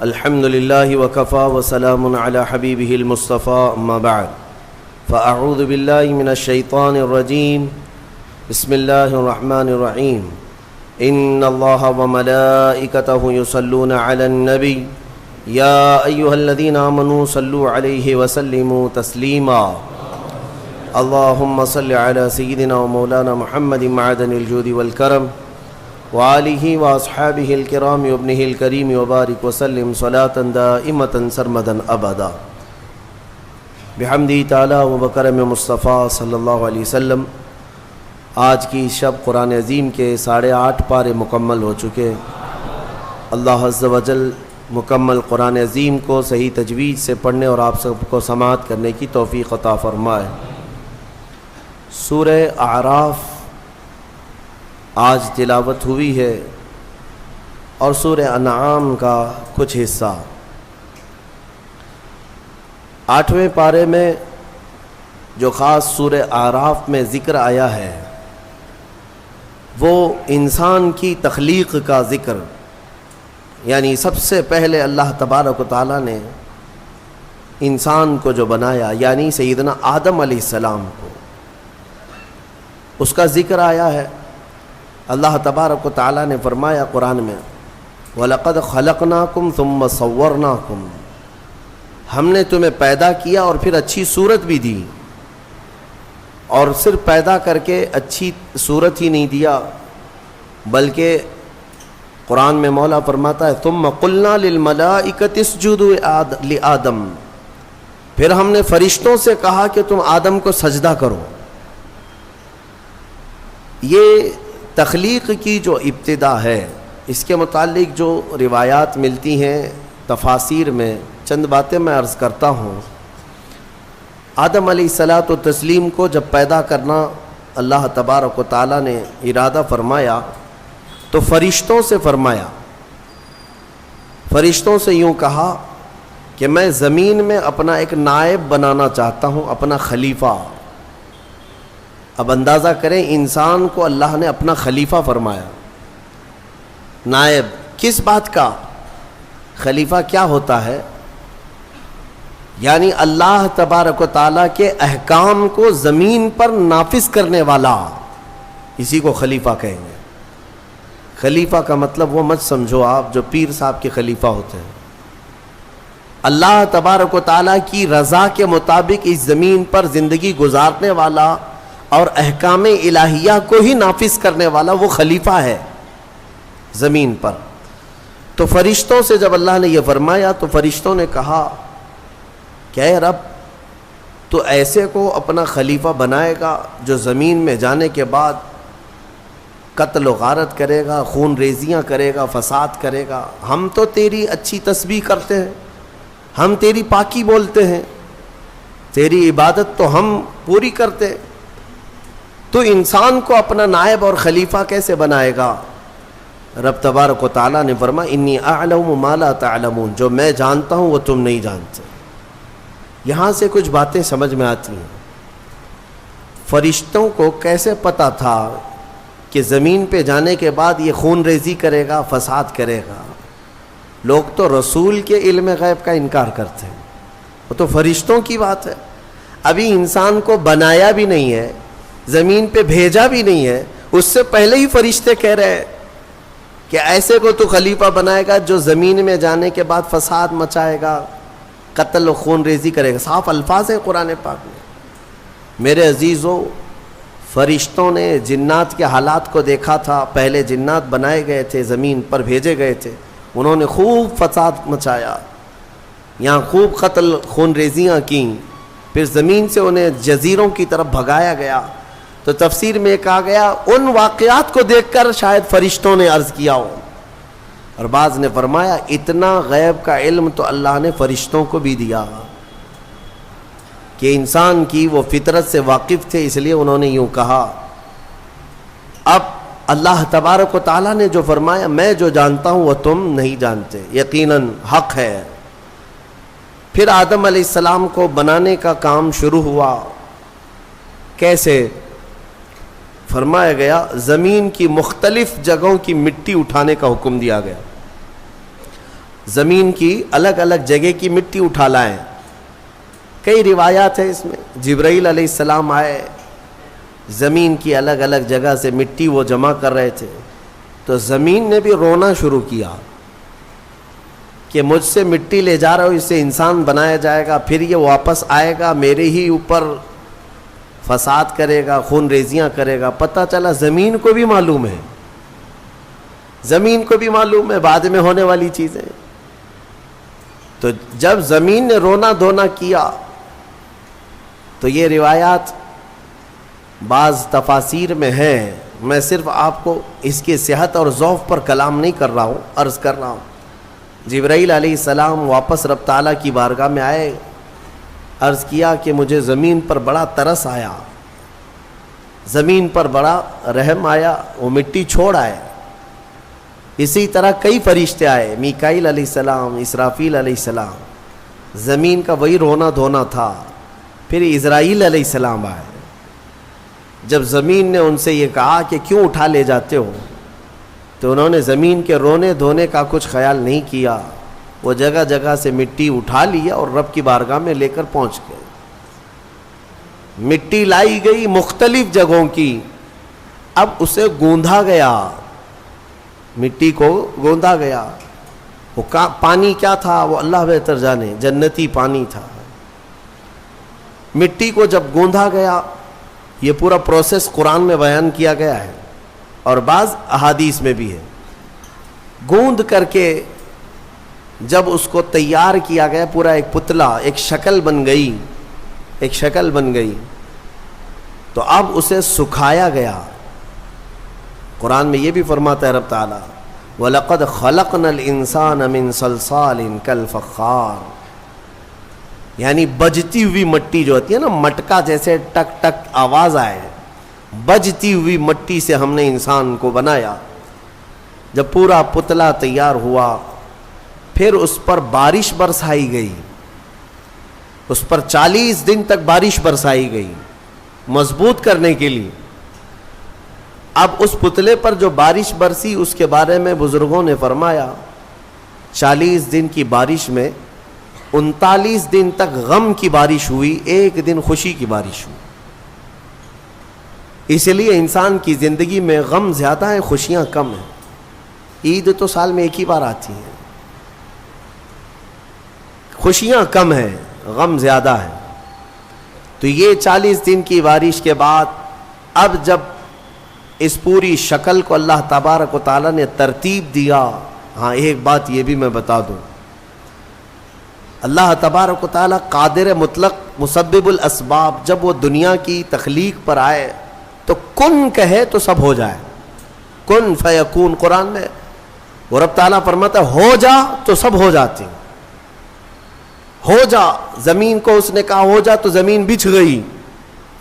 الحمد لله وكفى وسلام على حبيبه المصطفى أما بعد فأعوذ بالله من الشيطان الرجيم بسم الله الرحمن الرحيم إن الله وملائكته يصلون على النبي يا أيها الذين آمنوا صلوا عليه وسلموا تسليما اللهم صل على سيدنا ومولانا محمد معدن الجود والكرم وآلہ واصحابہ الکرام وابنہ الکریم وبارک وسلم صلاۃ دائمۃ سرمدا ابدا بحمدہ تعالی و بکرم مصطفیٰ صلی اللہ علیہ وسلم۔ آج کی شب قرآن عظیم کے 8.5 پارے مکمل ہو چکے۔ اللہ عز و جل مکمل قرآن عظیم کو صحیح تجوید سے پڑھنے اور آپ سب کو سماعت کرنے کی توفیق عطا فرمائے۔ سورہ اعراف آج تلاوت ہوئی ہے اور سورہ انعام کا کچھ حصہ۔ 8ویں پارے میں جو خاص سورہ اعراف میں ذکر آیا ہے وہ انسان کی تخلیق کا ذکر، یعنی سب سے پہلے اللہ تبارک و تعالیٰ نے انسان کو جو بنایا، یعنی سیدنا آدم علیہ السلام کو، اس کا ذکر آیا ہے۔ اللہ تبارک و تعالیٰ نے فرمایا قرآن میں وَلَقَدْ خَلَقْنَاكُمْ ثُمَّ صَوَّرْنَاكُمْ، ہم نے تمہیں پیدا کیا اور پھر اچھی صورت بھی دی، اور صرف پیدا کر کے اچھی صورت ہی نہیں دیا بلکہ قرآن میں مولا فرماتا ہے ثُمَّ قُلْنَا لِلْمَلَائِكَةِ اسْجُدُوا لِآدَمَ، پھر ہم نے فرشتوں سے کہا کہ تم آدم کو سجدہ کرو۔ یہ تخلیق کی جو ابتدا ہے، اس کے متعلق جو روایات ملتی ہیں تفاسیر میں، چند باتیں میں عرض کرتا ہوں۔ آدم علیہ الصلاۃ والتسلیم کو جب پیدا کرنا اللہ تبارک و تعالیٰ نے ارادہ فرمایا تو فرشتوں سے فرمایا، فرشتوں سے یوں کہا کہ میں زمین میں اپنا ایک نائب بنانا چاہتا ہوں، اپنا خلیفہ۔ اب اندازہ کریں انسان کو اللہ نے اپنا خلیفہ فرمایا۔ نائب کس بات کا؟ خلیفہ کیا ہوتا ہے؟ یعنی اللہ تبارک و تعالیٰ کے احکام کو زمین پر نافذ کرنے والا، اسی کو خلیفہ کہیں گے۔ خلیفہ کا مطلب وہ مت سمجھو آپ جو پیر صاحب کے خلیفہ ہوتے ہیں۔ اللہ تبارک و تعالیٰ کی رضا کے مطابق اس زمین پر زندگی گزارنے والا اور احکام الہیہ کو ہی نافذ کرنے والا وہ خلیفہ ہے زمین پر۔ تو فرشتوں سے جب اللہ نے یہ فرمایا تو فرشتوں نے کہا کہ اے رب، تو ایسے کو اپنا خلیفہ بنائے گا جو زمین میں جانے کے بعد قتل و غارت کرے گا، خون ریزیاں کرے گا، فساد کرے گا؟ ہم تو تیری اچھی تسبیح کرتے ہیں، ہم تیری پاکی بولتے ہیں، تیری عبادت تو ہم پوری کرتے، تو انسان کو اپنا نائب اور خلیفہ کیسے بنائے گا؟ رب تبارک و تعالیٰ نے فرمایا انی اعلم ما لا تعلمون، جو میں جانتا ہوں وہ تم نہیں جانتے۔ یہاں سے کچھ باتیں سمجھ میں آتی ہیں۔ فرشتوں کو کیسے پتہ تھا کہ زمین پہ جانے کے بعد یہ خون ریزی کرے گا، فساد کرے گا؟ لوگ تو رسول کے علم غیب کا انکار کرتے ہیں، وہ تو فرشتوں کی بات ہے۔ ابھی انسان کو بنایا بھی نہیں ہے، زمین پہ بھیجا بھی نہیں ہے، اس سے پہلے ہی فرشتے کہہ رہے ہیں کہ ایسے کو تو خلیفہ بنائے گا جو زمین میں جانے کے بعد فساد مچائے گا، قتل و خون ریزی کرے گا۔ صاف الفاظ ہیں قرآن پاک میں۔ میرے عزیزو، فرشتوں نے جنات کے حالات کو دیکھا تھا۔ پہلے جنات بنائے گئے تھے، زمین پر بھیجے گئے تھے، انہوں نے خوب فساد مچایا، یہاں خوب قتل خون ریزیاں کیں، پھر زمین سے انہیں جزیروں کی طرف بھگایا گیا۔ تو تفسیر میں کہا گیا ان واقعات کو دیکھ کر شاید فرشتوں نے عرض کیا ہو، اور بعض نے فرمایا اتنا غیب کا علم تو اللہ نے فرشتوں کو بھی دیا کہ انسان کی وہ فطرت سے واقف تھے، اس لیے انہوں نے یوں کہا۔ اب اللہ تبارک و تعالیٰ نے جو فرمایا میں جو جانتا ہوں وہ تم نہیں جانتے، یقیناً حق ہے۔ پھر آدم علیہ السلام کو بنانے کا کام شروع ہوا۔ کیسے؟ فرمایا گیا زمین کی مختلف جگہوں کی مٹی اٹھانے کا حکم دیا گیا۔ زمین کی الگ الگ جگہ کی مٹی اٹھا لائیں. کئی روایات ہیں اس میں. جبرائیل علیہ السلام آئے, زمین کی الگ الگ جگہ سے مٹی وہ جمع کر رہے تھے, تو زمین نے بھی رونا شروع کیا کہ مجھ سے مٹی لے جا رہا ہو, اس سے انسان بنایا جائے گا, پھر یہ واپس آئے گا میرے ہی اوپر فساد کرے گا, خون ریزیاں کرے گا. پتہ چلا زمین کو بھی معلوم ہے, زمین کو بھی معلوم ہے بعد میں ہونے والی چیزیں. تو جب زمین نے رونا دھونا کیا تو یہ روایات بعض تفاسیر میں ہیں. میں صرف آپ کو اس کی صحت اور ضعف پر کلام نہیں کر رہا ہوں, عرض کر رہا ہوں. جبرائیل علیہ السلام واپس رب تعالیٰ کی بارگاہ میں آئے, عرض کیا کہ مجھے زمین پر بڑا ترس آیا, زمین پر بڑا رحم آیا, وہ مٹی چھوڑ آئے. اسی طرح کئی فرشتے آئے, میکائیل علیہ السلام, اسرافیل علیہ السلام. زمین کا وہی رونا دھونا تھا. پھر اسرائیل علیہ السلام آئے. جب زمین نے ان سے یہ کہا کہ کیوں اٹھا لے جاتے ہو, تو انہوں نے زمین کے رونے دھونے کا کچھ خیال نہیں کیا, وہ جگہ جگہ سے مٹی اٹھا لیا اور رب کی بارگاہ میں لے کر پہنچ گئے. مٹی لائی گئی مختلف جگہوں کی, اب اسے گوندھا گیا, مٹی کو گوندھا گیا. وہ پانی کیا تھا وہ اللہ بہتر جانے, جنتی پانی تھا. مٹی کو جب گوندھا گیا, یہ پورا پروسیس قرآن میں بیان کیا گیا ہے اور بعض احادیث میں بھی ہے. گوندھ کر کے جب اس کو تیار کیا گیا, پورا ایک پتلا, ایک شکل بن گئی, ایک شکل بن گئی, تو اب اسے سکھایا گیا. قرآن میں یہ بھی فرماتا ہے رب تعالیٰ, وَلَقَدْ خَلَقْنَا الْإِنسَانَ مِنْ صَلْصَالٍ كَالْفَخَّارِ, یعنی بجتی ہوئی مٹی جو ہوتی ہے نا, مٹکا جیسے ٹک ٹک آواز آئے, بجتی ہوئی مٹی سے ہم نے انسان کو بنایا. جب پورا پتلا تیار ہوا, پھر اس پر بارش برسائی گئی, اس پر 40 دن تک بارش برسائی گئی مضبوط کرنے کے لیے. اب اس پتلے پر جو بارش برسی اس کے بارے میں بزرگوں نے فرمایا 40 دن کی بارش میں 39 دن تک غم کی بارش ہوئی, 1 دن خوشی کی بارش ہوئی. اس لیے انسان کی زندگی میں غم زیادہ ہیں, خوشیاں کم ہیں. عید تو سال میں ایک ہی بار آتی ہے, خوشیاں کم ہیں, غم زیادہ ہے. تو یہ 40 دن کی بارش کے بعد اب جب اس پوری شکل کو اللہ تبارک و تعالیٰ نے ترتیب دیا. ہاں ایک بات یہ بھی میں بتا دوں, اللہ تبارک و تعالیٰ قادر مطلق مسبب الاسباب, جب وہ دنیا کی تخلیق پر آئے تو کن کہے تو سب ہو جائے, کن فیکون. قرآن میں وہ رب تعالیٰ فرماتا ہے ہو جا تو سب ہو جاتے, ہو جا. زمین کو اس نے کہا ہو جا تو زمین بچھ گئی.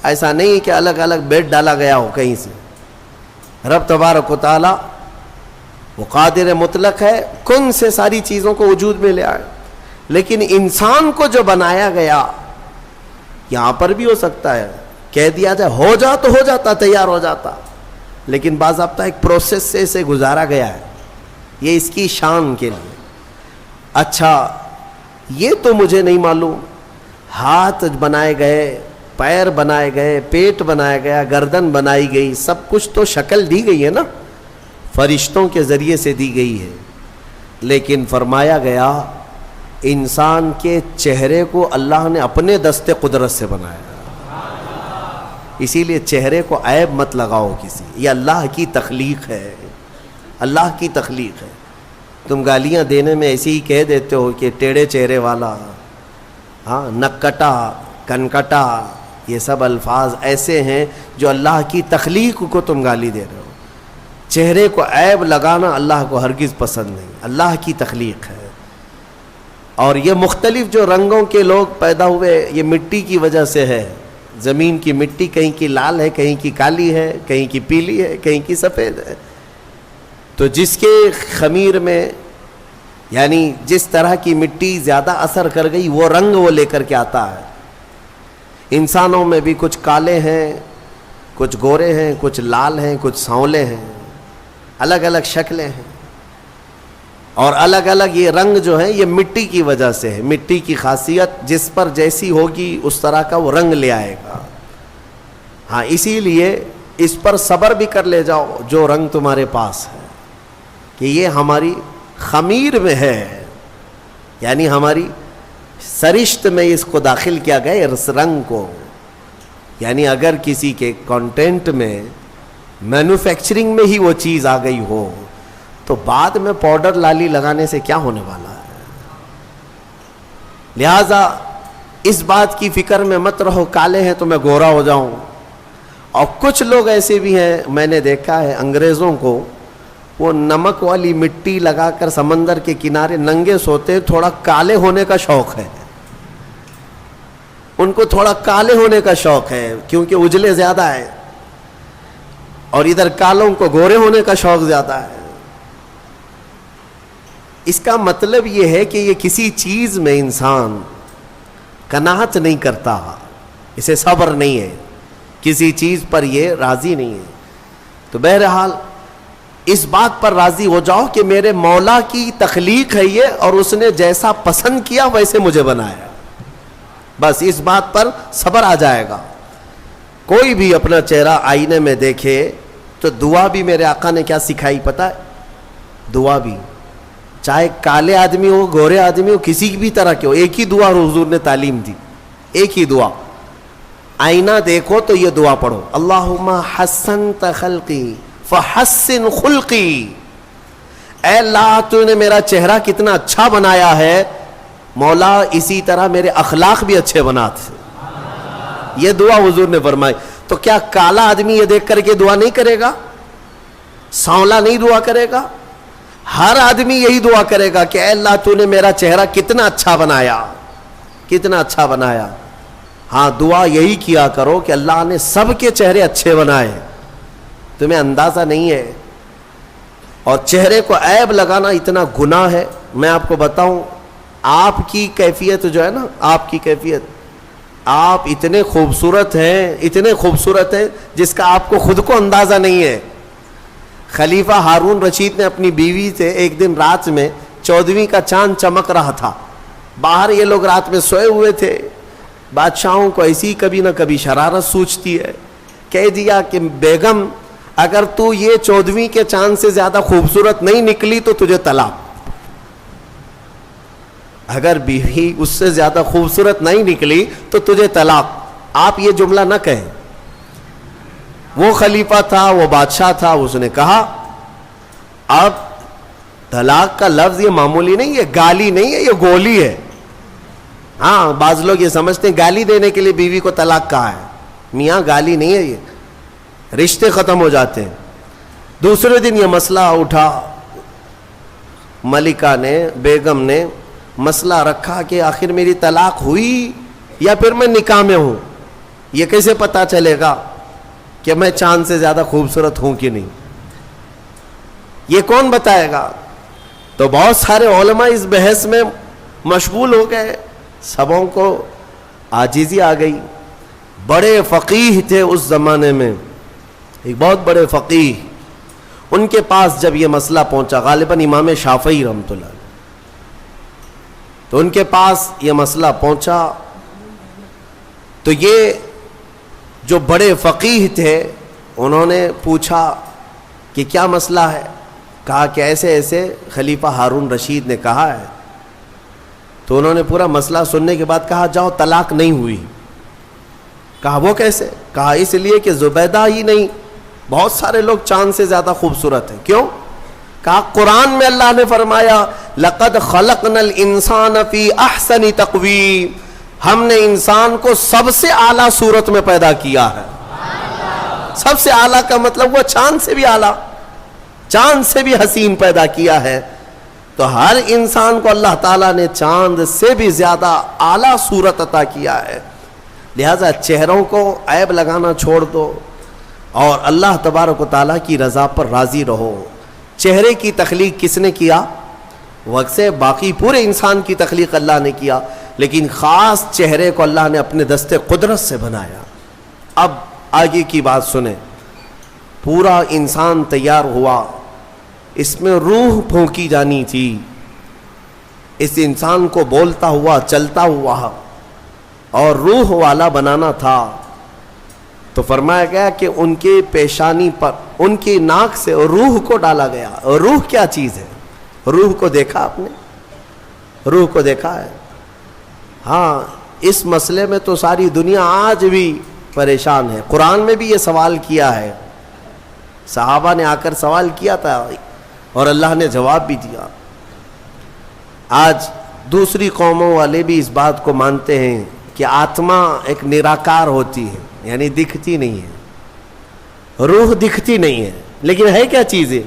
ایسا نہیں کہ الگ الگ بیڈ ڈالا گیا ہو کہیں سے. رب تبارک و تعالیٰ وہ قادر مطلق ہے, کن سے ساری چیزوں کو وجود میں لے آئے. لیکن انسان کو جو بنایا گیا, یہاں پر بھی ہو سکتا ہے کہہ دیا جائے ہو جا تو ہو جاتا, تیار ہو جاتا, لیکن باضابطہ ایک پروسیس سے اسے گزارا گیا ہے, یہ اس کی شان کے لیے. اچھا یہ تو مجھے نہیں معلوم, ہاتھ بنائے گئے, پیر بنائے گئے, پیٹ بنایا گیا, گردن بنائی گئی, سب کچھ تو شکل دی گئی ہے نا, فرشتوں کے ذریعے سے دی گئی ہے. لیکن فرمایا گیا انسان کے چہرے کو اللہ نے اپنے دست قدرت سے بنایا. اسی لیے چہرے کو عیب مت لگاؤ کسی, یہ اللہ کی تخلیق ہے, اللہ کی تخلیق ہے. تم گالیاں دینے میں ایسے ہی کہہ دیتے ہو کہ ٹیڑھے چہرے والا, ہاں نکٹا, کنکٹا, یہ سب الفاظ ایسے ہیں جو اللہ کی تخلیق کو تم گالی دے رہے ہو. چہرے کو عیب لگانا اللہ کو ہرگز پسند نہیں, اللہ کی تخلیق ہے. اور یہ مختلف جو رنگوں کے لوگ پیدا ہوئے یہ مٹی کی وجہ سے ہے. زمین کی مٹی کہیں کی لال ہے, کہیں کی کالی ہے, کہیں کی پیلی ہے, کہیں کی سفید ہے. تو جس کے خمیر میں یعنی جس طرح کی مٹی زیادہ اثر کر گئی وہ رنگ وہ لے کر کے آتا ہے. انسانوں میں بھی کچھ کالے ہیں, کچھ گورے ہیں, کچھ لال ہیں, کچھ سانولے ہیں, الگ الگ شکلیں ہیں. اور الگ الگ یہ رنگ جو ہے یہ مٹی کی وجہ سے ہے. مٹی کی خاصیت جس پر جیسی ہوگی اس طرح کا وہ رنگ لے آئے گا. ہاں اسی لیے اس پر صبر بھی کر لے جاؤ جو رنگ تمہارے پاس ہے کہ یہ ہماری خمیر میں ہے, یعنی ہماری سرشت میں اس کو داخل کیا گیا اس رنگ کو. یعنی اگر کسی کے کانٹینٹ میں مینوفیکچرنگ میں ہی وہ چیز آ گئی ہو تو بعد میں پاؤڈر لالی لگانے سے کیا ہونے والا ہے. لہذا اس بات کی فکر میں مت رہو کالے ہیں تو میں گورا ہو جاؤں. اور کچھ لوگ ایسے بھی ہیں, میں نے دیکھا ہے انگریزوں کو وہ نمک والی مٹی لگا کر سمندر کے کنارے ننگے سوتے, تھوڑا کالے ہونے کا شوق ہے ان کو, تھوڑا کالے ہونے کا شوق ہے کیونکہ اجلے زیادہ ہے, اور ادھر کالوں کو گورے ہونے کا شوق زیادہ ہے. اس کا مطلب یہ ہے کہ یہ کسی چیز میں انسان قناعت نہیں کرتا, اسے صبر نہیں ہے, کسی چیز پر یہ راضی نہیں ہے. تو بہرحال اس بات پر راضی ہو جاؤ کہ میرے مولا کی تخلیق ہے یہ, اور اس نے جیسا پسند کیا ویسے مجھے بنایا. بس اس بات پر صبر آ جائے گا. کوئی بھی اپنا چہرہ آئینے میں دیکھے تو دعا بھی میرے آقا نے کیا سکھائی پتہ ہے؟ دعا بھی چاہے کالے آدمی ہو گورے آدمی ہو کسی بھی طرح کے ہو, ایک ہی دعا حضور نے تعلیم دی, ایک ہی دعا. آئینہ دیکھو تو یہ دعا پڑھو, اللہم حسنت خلقی فحسن خلقی. اے اللہ تو نے میرا چہرہ کتنا اچھا بنایا ہے, مولا اسی طرح میرے اخلاق بھی اچھے بنا تھے. یہ دعا حضور نے فرمائی. تو کیا کالا آدمی یہ دیکھ کر کے دعا نہیں کرے گا؟ سانولا نہیں دعا کرے گا؟ ہر آدمی یہی دعا کرے گا کہ اے اللہ تو نے میرا چہرہ کتنا اچھا بنایا, کتنا اچھا بنایا. ہاں دعا یہی کیا کرو کہ اللہ نے سب کے چہرے اچھے بنائے, تمہیں اندازہ نہیں ہے. اور چہرے کو عیب لگانا اتنا گناہ ہے. میں آپ کو بتاؤں, آپ کی کیفیت جو ہے نا, آپ کی کیفیت, آپ اتنے خوبصورت ہیں, اتنے خوبصورت ہیں جس کا آپ کو خود کو اندازہ نہیں ہے. خلیفہ ہارون رشید نے اپنی بیوی سے ایک دن رات میں 14ویں کا چاند چمک رہا تھا, باہر یہ لوگ رات میں سوئے ہوئے تھے. بادشاہوں کو ایسی کبھی نہ کبھی شرارت سوچتی ہے, کہہ دیا کہ بیگم اگر تو یہ 14ویں کے چاند سے زیادہ خوبصورت نہیں نکلی تو تجھے طلاق. اگر بیوی اس سے زیادہ خوبصورت نہیں نکلی تو تجھے طلاق. آپ یہ جملہ نہ کہیں. وہ خلیفہ تھا, وہ بادشاہ تھا, اس نے کہا اب طلاق کا لفظ یہ معمولی نہیں ہے, گالی نہیں ہے, یہ گولی ہے. ہاں بعض لوگ یہ سمجھتے ہیں گالی دینے کے لیے بیوی کو طلاق کہا ہے. میاں گالی نہیں ہے, یہ رشتے ختم ہو جاتے ہیں. دوسرے دن یہ مسئلہ اٹھا, ملکہ نے, بیگم نے مسئلہ رکھا کہ آخر میری طلاق ہوئی یا پھر میں نکاح میں ہوں, یہ کیسے پتا چلے گا کہ میں چاند سے زیادہ خوبصورت ہوں کہ نہیں, یہ کون بتائے گا؟ تو بہت سارے علماء اس بحث میں مشغول ہو گئے, سبوں کو عاجزی آ گئی. بڑے فقیہ تھے اس زمانے میں, ایک بہت بڑے فقیہ, ان کے پاس جب یہ مسئلہ پہنچا, غالباً امام شافعی رحمۃ اللہ, تو ان کے پاس یہ مسئلہ پہنچا تو یہ جو بڑے فقیہ تھے انہوں نے پوچھا کہ کیا مسئلہ ہے؟ کہا کہ ایسے ایسے خلیفہ ہارون رشید نے کہا ہے. تو انہوں نے پورا مسئلہ سننے کے بعد کہا جاؤ طلاق نہیں ہوئی. کہا وہ کیسے؟ کہا اس لیے کہ زبیدہ ہی نہیں, بہت سارے لوگ چاند سے زیادہ خوبصورت ہیں. کیوں؟ کہا قرآن میں اللہ نے فرمایا لقد خلقنا الانسان فی احسن تقویم, ہم نے انسان کو سب سے اعلیٰ صورت میں پیدا کیا ہے. سب سے اعلیٰ کا مطلب وہ چاند سے بھی اعلیٰ, چاند سے بھی حسین پیدا کیا ہے. تو ہر انسان کو اللہ تعالیٰ نے چاند سے بھی زیادہ اعلیٰ صورت عطا کیا ہے. لہذا چہروں کو عیب لگانا چھوڑ دو اور اللہ تبارک و تعالیٰ کی رضا پر راضی رہو. چہرے کی تخلیق کس نے کیا؟ وقت سے باقی پورے انسان کی تخلیق اللہ نے کیا, لیکن خاص چہرے کو اللہ نے اپنے دستے قدرت سے بنایا. اب آگے کی بات سنیں. پورا انسان تیار ہوا, اس میں روح پھونکی جانی تھی، اس انسان کو بولتا ہوا چلتا ہوا اور روح والا بنانا تھا. تو فرمایا گیا کہ ان کے پیشانی پر ان کی ناک سے روح کو ڈالا گیا. روح کیا چیز ہے؟ روح کو دیکھا آپ نے؟ روح کو دیکھا ہے؟ ہاں، اس مسئلے میں تو ساری دنیا آج بھی پریشان ہے. قرآن میں بھی یہ سوال کیا ہے، صحابہ نے آ کر سوال کیا تھا اور اللہ نے جواب بھی دیا. آج دوسری قوموں والے بھی اس بات کو مانتے ہیں کہ آتما ایک نراکار ہوتی ہے، یعنی دکھتی نہیں ہے، روح دکھتی نہیں ہے، لیکن ہے کیا چیزیں؟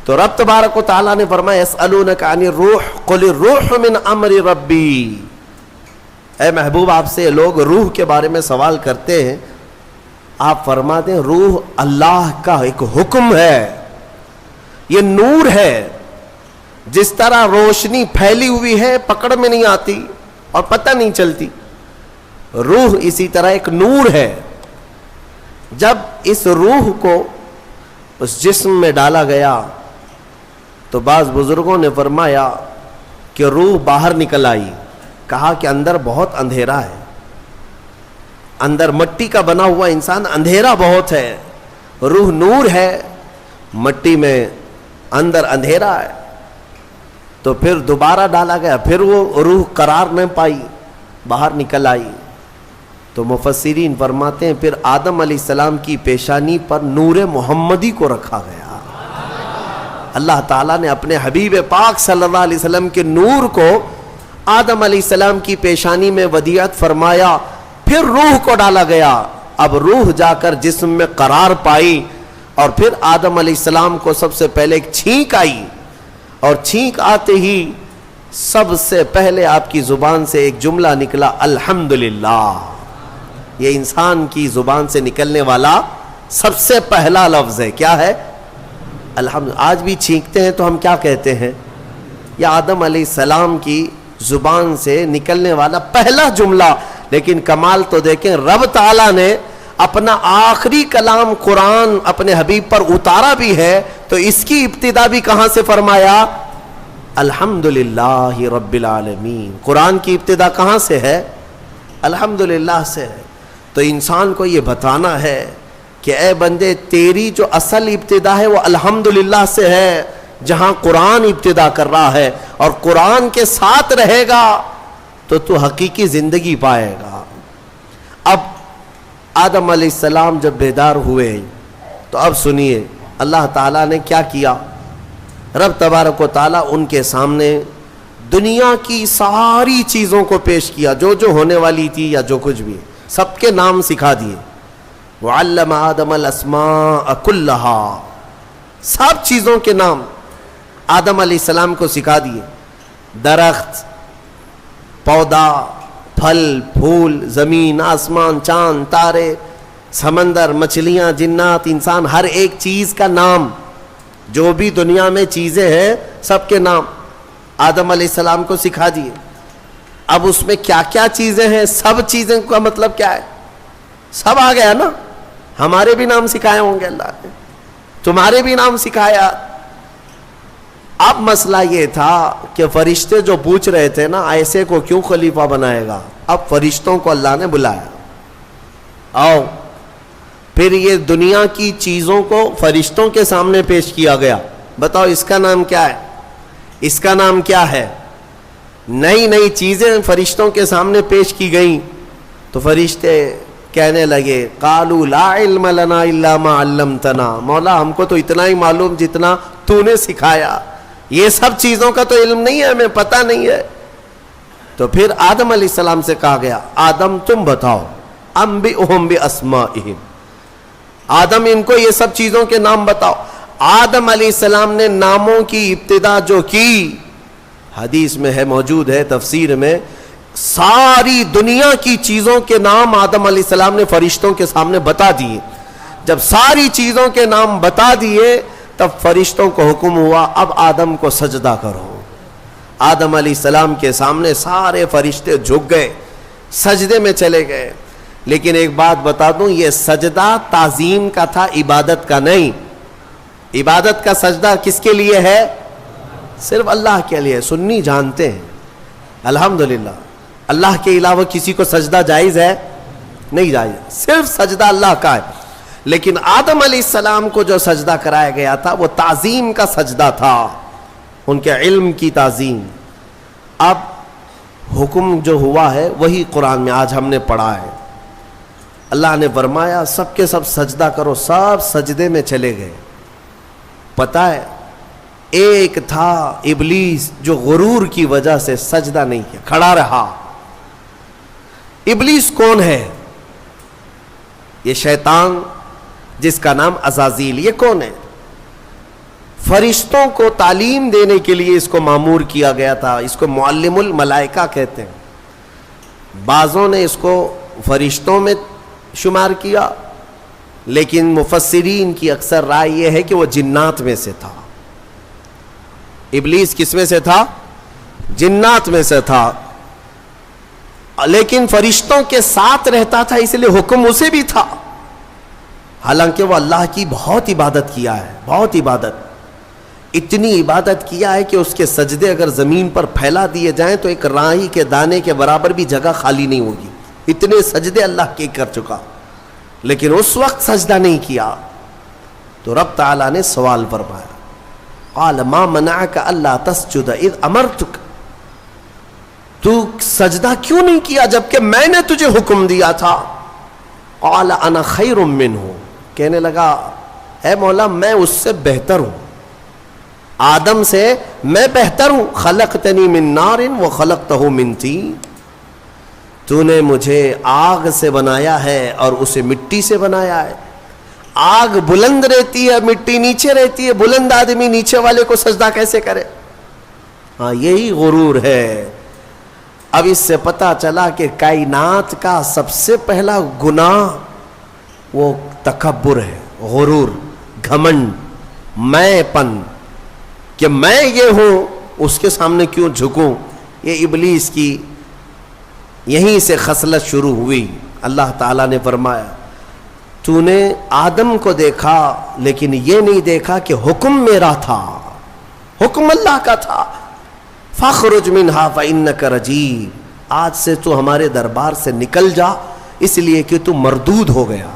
تو رب تبارک و تعالیٰ نے فرمایا یسألونک عن الروح قل الروح من امر ربی. اے محبوب، آپ سے لوگ روح کے بارے میں سوال کرتے ہیں، آپ فرما دیں روح اللہ کا ایک حکم ہے، یہ نور ہے. جس طرح روشنی پھیلی ہوئی ہے پکڑ میں نہیں آتی اور پتہ نہیں چلتی، روح اسی طرح ایک نور ہے. جب اس روح کو اس جسم میں ڈالا گیا تو بعض بزرگوں نے فرمایا کہ روح باہر نکل آئی. کہا کہ اندر بہت اندھیرا ہے، اندر مٹی کا بنا ہوا انسان، اندھیرا بہت ہے. روح نور ہے، مٹی میں اندر اندھیرا ہے. تو پھر دوبارہ ڈالا گیا، پھر وہ روح قرار نہ پائی، باہر نکل آئی. تو مفسرین فرماتے ہیں پھر آدم علیہ السلام کی پیشانی پر نور محمدی کو رکھا گیا. اللہ تعالیٰ نے اپنے حبیب پاک صلی اللہ علیہ وسلم کے نور کو آدم علیہ السلام کی پیشانی میں ودیعت فرمایا، پھر روح کو ڈالا گیا. اب روح جا کر جسم میں قرار پائی اور پھر آدم علیہ السلام کو سب سے پہلے ایک چھینک آئی، اور چھینک آتے ہی سب سے پہلے آپ کی زبان سے ایک جملہ نکلا الحمدللہ. یہ انسان کی زبان سے نکلنے والا سب سے پہلا لفظ ہے. کیا ہے؟ الحمد. آج بھی چھینکتے ہیں تو ہم کیا کہتے ہیں؟ یہ آدم علیہ السلام کی زبان سے نکلنے والا پہلا جملہ. لیکن کمال تو دیکھیں، رب تعالیٰ نے اپنا آخری کلام قرآن اپنے حبیب پر اتارا بھی ہے تو اس کی ابتدا بھی کہاں سے فرمایا؟ الحمدللہ رب العالمین. قرآن کی ابتدا کہاں سے ہے؟ الحمدللہ سے ہے. تو انسان کو یہ بتانا ہے کہ اے بندے، تیری جو اصل ابتدا ہے وہ الحمدللہ سے ہے، جہاں قرآن ابتدا کر رہا ہے، اور قرآن کے ساتھ رہے گا تو حقیقی زندگی پائے گا. اب آدم علیہ السلام جب بیدار ہوئے تو اب سنیے اللہ تعالیٰ نے کیا کیا. رب تبارک و تعالیٰ ان کے سامنے دنیا کی ساری چیزوں کو پیش کیا، جو جو ہونے والی تھی یا جو کچھ بھی، سب کے نام سکھا دیے. وعلم آدم الاسماء کلہا، سب چیزوں کے نام آدم علیہ السلام کو سکھا دیے. درخت، پودا، پھل پھول، زمین آسمان، چاند تارے، سمندر، مچھلیاں، جنات، انسان، ہر ایک چیز کا نام، جو بھی دنیا میں چیزیں ہیں سب کے نام آدم علیہ السلام کو سکھا دیے. اب اس میں کیا کیا چیزیں ہیں، سب چیزیں کا مطلب کیا ہے؟ سب آ گیا نا. ہمارے بھی نام سکھائے ہوں گے اللہ نے، تمہارے بھی نام سکھایا. اب مسئلہ یہ تھا کہ فرشتے جو پوچھ رہے تھے نا ایسے کو کیوں خلیفہ بنائے گا، اب فرشتوں کو اللہ نے بلایا، آؤ. پھر یہ دنیا کی چیزوں کو فرشتوں کے سامنے پیش کیا گیا. بتاؤ اس کا نام کیا ہے، اس کا نام کیا ہے. نئی نئی چیزیں فرشتوں کے سامنے پیش کی گئیں تو فرشتے کہنے لگے قالوا لا علم لنا الا ما علمتنا، مولا ہم کو تو اتنا ہی معلوم جتنا تو نے سکھایا، یہ سب چیزوں کا تو علم نہیں ہے، ہمیں پتہ نہیں ہے. تو پھر آدم علیہ السلام سے کہا گیا آدم تم بتاؤ، انبئہم باسمائہم، آدم ان کو یہ سب چیزوں کے نام بتاؤ. آدم علیہ السلام نے ناموں کی ابتدا جو کی، حدیث میں ہے، موجود ہے تفسیر میں، ساری دنیا کی چیزوں کے نام آدم علیہ السلام نے فرشتوں کے سامنے بتا دیے. جب ساری چیزوں کے نام بتا دیے تب فرشتوں کو حکم ہوا اب آدم کو سجدہ کرو. آدم علیہ السلام کے سامنے سارے فرشتے جھک گئے، سجدے میں چلے گئے. لیکن ایک بات بتا دوں، یہ سجدہ تعظیم کا تھا، عبادت کا نہیں. عبادت کا سجدہ کس کے لیے ہے؟ صرف اللہ کے لیے. سنی جانتے ہیں الحمدللہ اللہ کے علاوہ کسی کو سجدہ جائز ہے؟ نہیں جائز, صرف سجدہ اللہ کا ہے. لیکن آدم علیہ السلام کو جو سجدہ کرایا گیا تھا وہ تعظیم کا سجدہ تھا, ان کے علم کی تعظیم. اب حکم جو ہوا ہے وہی قرآن میں آج ہم نے پڑھا ہے. اللہ نے فرمایا سب کے سب سجدہ کرو, سب سجدے میں چلے گئے. پتہ ہے ایک تھا ابلیس جو غرور کی وجہ سے سجدہ نہیں کیا, کھڑا رہا. ابلیس کون ہے؟ یہ شیطان جس کا نام عزازیل. یہ کون ہے؟ فرشتوں کو تعلیم دینے کے لیے اس کو مامور کیا گیا تھا. اس کو معلم الملائکہ کہتے ہیں. بعضوں نے اس کو فرشتوں میں شمار کیا, لیکن مفسرین کی اکثر رائے یہ ہے کہ وہ جنات میں سے تھا. ابلیس کس میں سے تھا؟ جنات میں سے تھا, لیکن فرشتوں کے ساتھ رہتا تھا, اس لیے حکم اسے بھی تھا. حالانکہ وہ اللہ کی بہت عبادت کیا ہے, بہت عبادت, اتنی عبادت کیا ہے کہ اس کے سجدے اگر زمین پر پھیلا دیے جائیں تو ایک راہی کے دانے کے برابر بھی جگہ خالی نہیں ہوگی. اتنے سجدے اللہ کے کر چکا, لیکن اس وقت سجدہ نہیں کیا. تو رب تعالیٰ نے سوال فرمایا, قال ما منعک الا تسجد اذ امرتک, تو سجدہ کیوں نہیں کیا جبکہ میں نے تجھے حکم دیا تھا؟ قال انا خیر منہ, کہنے لگا اے مولا میں اس سے بہتر ہوں, آدم سے میں بہتر ہوں. خلقتنی من نار وخلقتہ من طین, تو نے مجھے آگ سے بنایا ہے اور اسے مٹی سے بنایا ہے. آگ بلند رہتی ہے, مٹی نیچے رہتی ہے, بلند آدمی نیچے والے کو سجدہ کیسے کرے؟ ہاں یہی غرور ہے. اب اس سے پتا چلا کہ کائنات کا سب سے پہلا گناہ وہ تکبر ہے, غرور, گھمنڈ, میں پن, کہ میں یہ ہوں اس کے سامنے کیوں جھکوں. یہ ابلیس کی یہیں سے خصلت شروع ہوئی. اللہ تعالیٰ نے فرمایا تو نے آدم کو دیکھا لیکن یہ نہیں دیکھا کہ حکم میرا تھا, حکم اللہ کا تھا. فاخرج منہا فإنک رجیم, آج سے تو ہمارے دربار سے نکل جا اس لیے کہ تو مردود ہو گیا.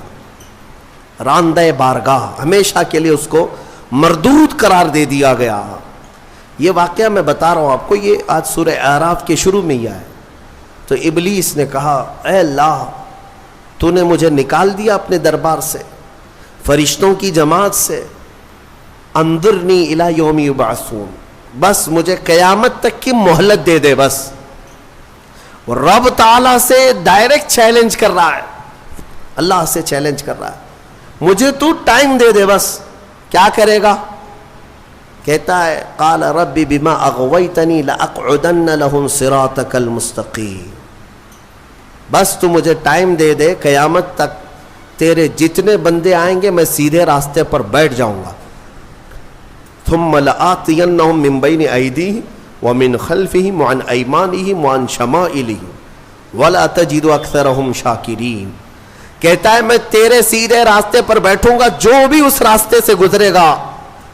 راندہ بارگاہ, ہمیشہ کے لیے اس کو مردود قرار دے دیا گیا. یہ واقعہ میں بتا رہا ہوں آپ کو, یہ آج سورہ اعراف کے شروع میں ہی آیا. تو ابلیس نے کہا اے اللہ تو نے مجھے نکال دیا اپنے دربار سے, فرشتوں کی جماعت سے, انظرنی الی یوم یبعثون, بس مجھے قیامت تک کی مہلت دے دے بس. رب تعالیٰ سے ڈائریکٹ چیلنج کر رہا ہے, اللہ سے چیلنج کر رہا ہے, مجھے تو ٹائم دے دے بس. کیا کرے گا؟ کہتا ہے قال رب بما اغویتنی لاقعدن لهم صراطک المستقیم, بس تو مجھے ٹائم دے دے, قیامت تک تیرے جتنے بندے آئیں گے میں سیدھے راستے پر بیٹھ جاؤں گا. ثم لآتینہم من بین ایدیہم ومن خلفہم وعن ایمانہم وعن شمائلہم ولا تجد اکثرہم شاکرین. کہتا ہے میں تیرے سیدھے راستے پر بیٹھوں گا, جو بھی اس راستے سے گزرے گا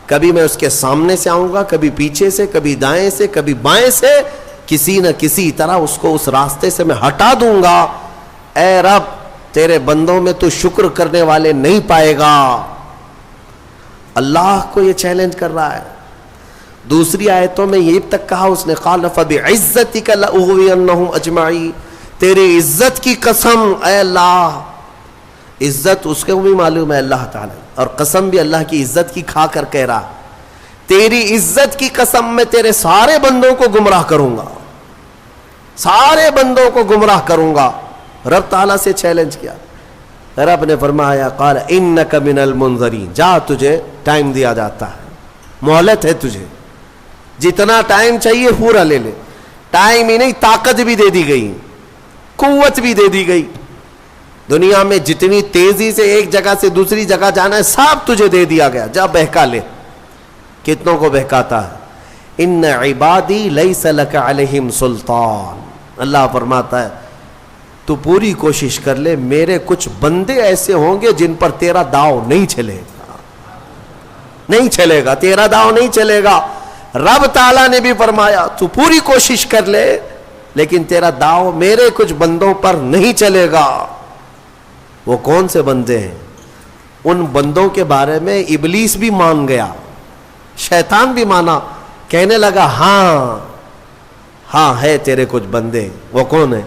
کبھی میں اس کے سامنے سے آؤں گا, کبھی پیچھے سے, کبھی دائیں سے, کبھی بائیں سے, کسی نہ کسی طرح اس کو اس راستے سے میں ہٹا دوں گا. اے رب تیرے بندوں میں تو شکر کرنے والے نہیں پائے گا. اللہ کو یہ چیلنج کر رہا ہے. دوسری آیتوں میں یہ تک کہا اس نے قال فبعزتک لاغوینہم اجمعین, تیری عزت کی قسم اے اللہ. عزت اس کو بھی معلوم ہے اللہ تعالی, اور قسم بھی اللہ کی عزت کی کھا کر کہہ رہا تیری عزت کی قسم میں تیرے سارے بندوں کو گمراہ کروں گا, سارے بندوں کو گمراہ کروں گا. رب تعالیٰ سے چیلنج کیا. رب نے فرمایا قال انک من المنظرین, جا تجھے ٹائم دیا جاتا ہے, مہلت ہے تجھے, جتنا ٹائم چاہیے پورا لے لے. ٹائم ہی نہیں طاقت بھی دے دی گئی, قوت بھی دے دی گئی. دنیا میں جتنی تیزی سے ایک جگہ سے دوسری جگہ جانا ہے سب تجھے دے دیا گیا, جا بہکا لے. کتنوں کو بہکاتا ہے؟ ان عبادی لیس لک علیہم سلطان. اللہ فرماتا ہے تو پوری کوشش کر لے, میرے کچھ بندے ایسے ہوں گے جن پر تیرا داؤ نہیں چلے گا, نہیں چلے گا, تیرا داؤ نہیں چلے گا. رب تعالیٰ نے بھی فرمایا تو پوری کوشش کر لے لیکن تیرا داؤ میرے کچھ بندوں پر نہیں چلے گا. وہ کون سے بندے ہیں؟ ان بندوں کے بارے میں ابلیس بھی مان گیا, شیطان بھی مانا, کہنے لگا ہاں ہاں ہے تیرے کچھ بندے. وہ کون ہیں؟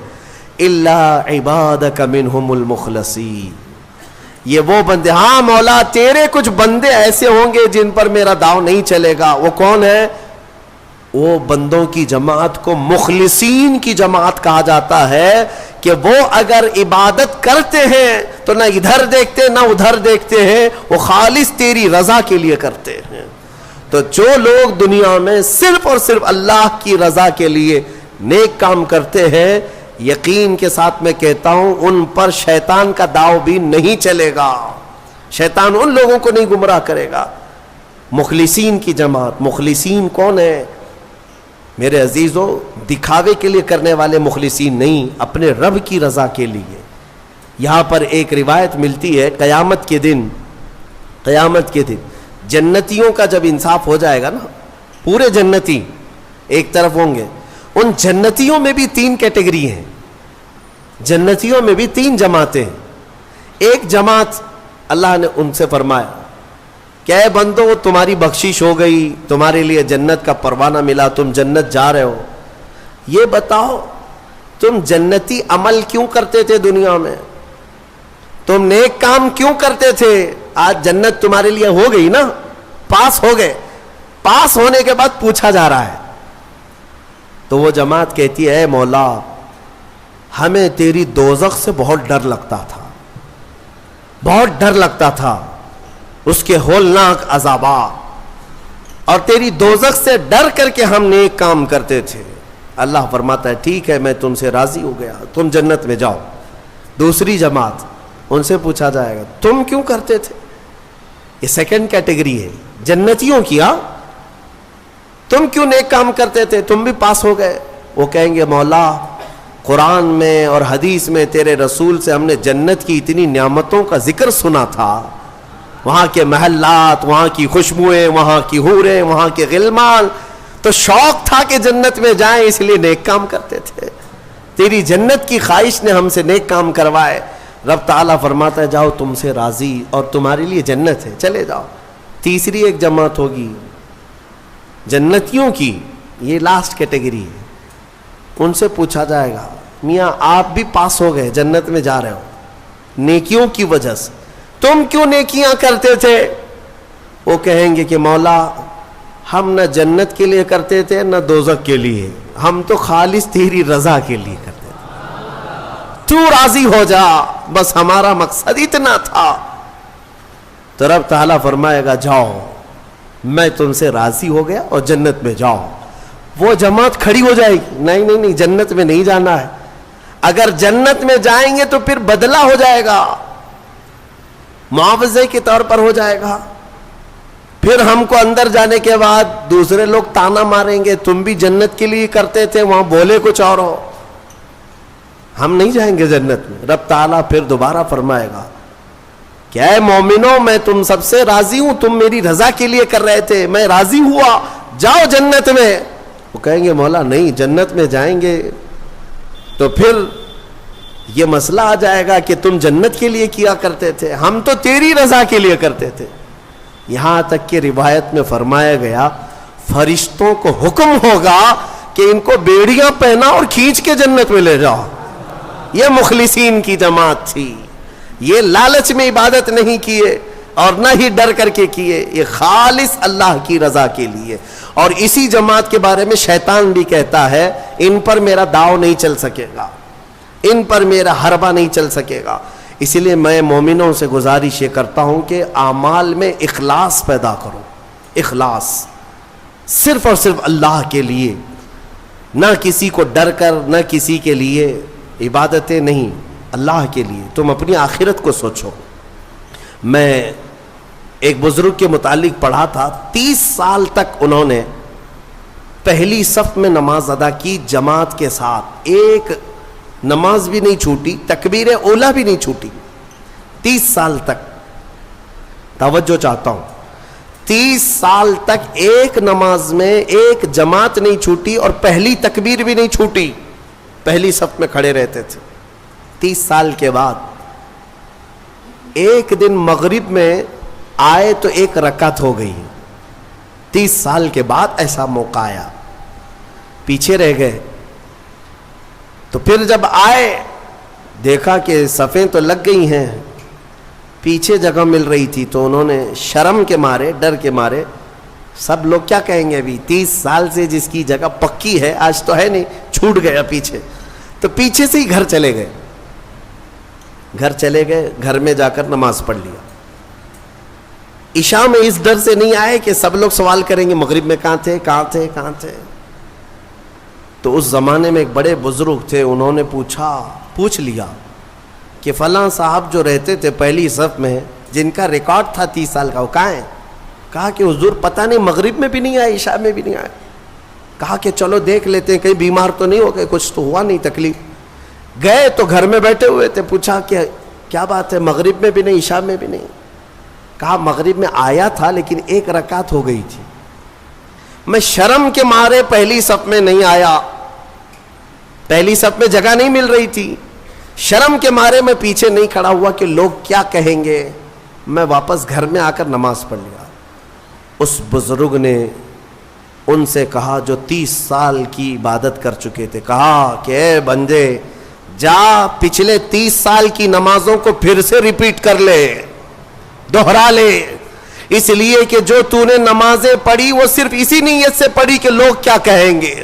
الا عبادک منہم المخلصین, یہ وہ بندے, ہاں مولا تیرے کچھ بندے ایسے ہوں گے جن پر میرا داؤ نہیں چلے گا. وہ کون ہے؟ وہ بندوں کی جماعت کو مخلصین کی جماعت کہا جاتا ہے کہ وہ اگر عبادت کرتے ہیں تو نہ ادھر دیکھتے نہ ادھر دیکھتے ہیں, وہ خالص تیری رضا کے لیے کرتے ہیں. تو جو لوگ دنیا میں صرف اور صرف اللہ کی رضا کے لیے نیک کام کرتے ہیں, یقین کے ساتھ میں کہتا ہوں ان پر شیطان کا داؤ بھی نہیں چلے گا. شیطان ان لوگوں کو نہیں گمراہ کرے گا. مخلصین کی جماعت, مخلصین کون ہے میرے عزیزوں؟ دکھاوے کے لیے کرنے والے مخلصین نہیں, اپنے رب کی رضا کے لیے. یہاں پر ایک روایت ملتی ہے قیامت کے دن جنتیوں کا جب انصاف ہو جائے گا نا, پورے جنتی ایک طرف ہوں گے, ان جنتیوں میں بھی 3 کیٹیگری ہیں, جنتیوں میں بھی 3 جماعتیں. ایک جماعت اللہ نے ان سے فرمایا کہ اے بندو تمہاری بخشش ہو گئی, تمہارے لیے جنت کا پروانہ ملا, تم جنت جا رہے ہو. یہ بتاؤ تم جنتی عمل کیوں کرتے تھے دنیا میں, تم نیک کام کیوں کرتے تھے؟ آج جنت تمہارے لیے ہو گئی نا, پاس ہو گئے. پاس ہونے کے بعد پوچھا جا رہا ہے تو وہ جماعت کہتی ہے اے مولا ہمیں تیری دوزخ سے بہت ڈر لگتا تھا, بہت ڈر لگتا تھا, اس کے ہولناک عذابات, اور تیری دوزخ سے ڈر کر کے ہم نیک کام کرتے تھے. اللہ فرماتا ہے ٹھیک ہے میں تم سے راضی ہو گیا, تم جنت میں جاؤ. دوسری جماعت, ان سے پوچھا جائے گا تم کیوں کرتے تھے؟ یہ سیکنڈ کیٹیگری ہے جنتیوں کی. ہاں تم کیوں نیک کام کرتے تھے, تم بھی پاس ہو گئے. وہ کہیں گے مولا قرآن میں اور حدیث میں تیرے رسول سے ہم نے جنت کی اتنی نعمتوں کا ذکر سنا تھا, وہاں کے محلات, وہاں کی خوشبوئیں, وہاں کی حوریں, وہاں کے غلمان, تو شوق تھا کہ جنت میں جائیں اس لیے نیک کام کرتے تھے. تیری جنت کی خواہش نے ہم سے نیک کام کروائے. رب تعالیٰ فرماتا ہے جاؤ تم سے راضی اور تمہارے لیے جنت ہے, چلے جاؤ. تیسری ایک جماعت ہوگی جنتیوں کی, یہ لاسٹ کیٹیگری ہے. ان سے پوچھا جائے گا میاں آپ بھی پاس ہو گئے, جنت میں جا رہے ہو نیکیوں کی وجہ سے, تم کیوں نیکیاں کرتے تھے؟ وہ کہیں گے کہ مولا ہم نہ جنت کے لیے کرتے تھے نہ دوزخ کے لیے, ہم تو خالص تیری رضا کے لیے کرتے تھے, تو راضی ہو جا, بس ہمارا مقصد اتنا تھا. تو رب تعالیٰ فرمائے گا جاؤ میں تم سے راضی ہو گیا اور جنت میں جاؤ. وہ جماعت کھڑی ہو جائے گی, نہیں نہیں نہیں جنت میں نہیں جانا ہے. اگر جنت میں جائیں گے تو پھر بدلہ ہو جائے گا, معاوضے کے طور پر ہو جائے گا. پھر ہم کو اندر جانے کے بعد دوسرے لوگ تانا ماریں گے تم بھی جنت کے لیے کرتے تھے, وہاں بولے کچھ اور ہو, ہم نہیں جائیں گے جنت میں. رب تعالیٰ پھر دوبارہ فرمائے گا کہ اے مومنوں میں تم سب سے راضی ہوں, تم میری رضا کے لیے کر رہے تھے, میں راضی ہوا, جاؤ جنت میں. وہ کہیں گے مولا نہیں جنت میں جائیں گے تو پھر یہ مسئلہ آ جائے گا کہ تم جنت کے لیے کیا کرتے تھے, ہم تو تیری رضا کے لیے کرتے تھے. یہاں تک کہ روایت میں فرمایا گیا فرشتوں کو حکم ہوگا کہ ان کو بیڑیاں پہنا اور کھینچ کے جنت میں لے جاؤ. یہ مخلصین کی جماعت تھی, یہ لالچ میں عبادت نہیں کیے اور نہ ہی ڈر کر کے کیے, یہ خالص اللہ کی رضا کے لیے. اور اسی جماعت کے بارے میں شیطان بھی کہتا ہے ان پر میرا داؤ نہیں چل سکے گا, ان پر میرا حربہ نہیں چل سکے گا. اسی لیے میں مومنوں سے گزارش یہ کرتا ہوں کہ اعمال میں اخلاص پیدا کرو, اخلاص صرف اور صرف اللہ کے لیے, نہ کسی کو ڈر کر, نہ کسی کے لیے عبادتیں نہیں, اللہ کے لیے. تم اپنی آخرت کو سوچو. میں ایک بزرگ کے متعلق پڑھا تھا 30 سال تک انہوں نے پہلی صف میں نماز ادا کی جماعت کے ساتھ, ایک نماز بھی نہیں چھوٹی, تکبیر اولا بھی نہیں چھوٹی, 30 سال تک. توجہ چاہتا ہوں, 30 سال تک ایک نماز میں ایک جماعت نہیں چھوٹی اور پہلی تکبیر بھی نہیں چھوٹی, پہلی صف میں کھڑے رہتے تھے. 30 سال کے بعد ایک دن مغرب میں آئے تو ایک رکعت ہو گئی. 30 سال کے بعد ایسا موقع آیا, پیچھے رہ گئے. تو پھر جب آئے دیکھا کہ صفیں تو لگ گئی ہیں, پیچھے جگہ مل رہی تھی, تو انہوں نے شرم کے مارے, ڈر کے مارے, سب لوگ کیا کہیں گے ابھی 30 سال سے جس کی جگہ پکی ہے آج تو ہے نہیں, چھوٹ گیا پیچھے, تو پیچھے سے ہی گھر چلے گئے. گھر میں جا کر نماز پڑھ لیا. عشاء میں اس ڈر سے نہیں آئے کہ سب لوگ سوال کریں گے مغرب میں کہاں تھے. تو اس زمانے میں ایک بڑے بزرگ تھے, انہوں نے پوچھ لیا کہ فلاں صاحب جو رہتے تھے پہلی صف میں, جن کا ریکارڈ تھا 30 سال کا, وہ کہاں ہیں؟ کہا کہ حضور پتہ نہیں, مغرب میں بھی نہیں آئے, عشاء میں بھی نہیں آئے. کہا کہ چلو دیکھ لیتے ہیں, کہیں بیمار تو نہیں ہو گئے, کچھ تو ہوا نہیں تکلیف. گئے تو گھر میں بیٹھے ہوئے تھے, پوچھا کہ کیا بات ہے, مغرب میں بھی نہیں, عشاء میں بھی نہیں. کہا مغرب میں آیا تھا لیکن ایک رکعت ہو گئی تھی, میں شرم کے مارے پہلی صف میں نہیں آیا, پہلی صف میں جگہ نہیں مل رہی تھی, شرم کے مارے میں پیچھے نہیں کھڑا ہوا کہ لوگ کیا کہیں گے, میں واپس گھر میں آ کر نماز پڑھ لیا. اس بزرگ نے ان سے کہا جو 30 سال کی عبادت کر چکے تھے, کہا کہ اے بندے جا پچھلے 30 سال کی نمازوں کو پھر سے ریپیٹ کر لے, دوہرا لے, اس لیے کہ جو تو نے نمازیں پڑھی وہ صرف اسی نیت سے پڑھی کہ لوگ کیا کہیں گے,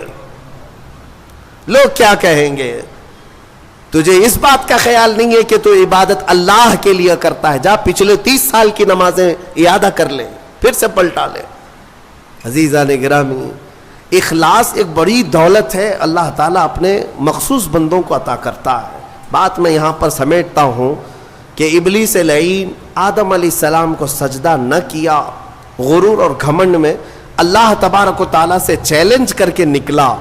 لوگ کیا کہیں گے. تجھے اس بات کا خیال نہیں ہے کہ تو عبادت اللہ کے لیے کرتا ہے, جا پچھلے 30 سال کی نمازیں اعادہ کر لے, پھر سے پلٹا لے. عزیزان گرامی, اخلاص ایک بڑی دولت ہے, اللہ تعالیٰ اپنے مخصوص بندوں کو عطا کرتا ہے. بات میں یہاں پر سمیٹتا ہوں کہ ابلیس لعین آدم علیہ السلام کو سجدہ نہ کیا, غرور اور گھمنڈ میں اللہ تبارک و تعالیٰ سے چیلنج کر کے نکلا.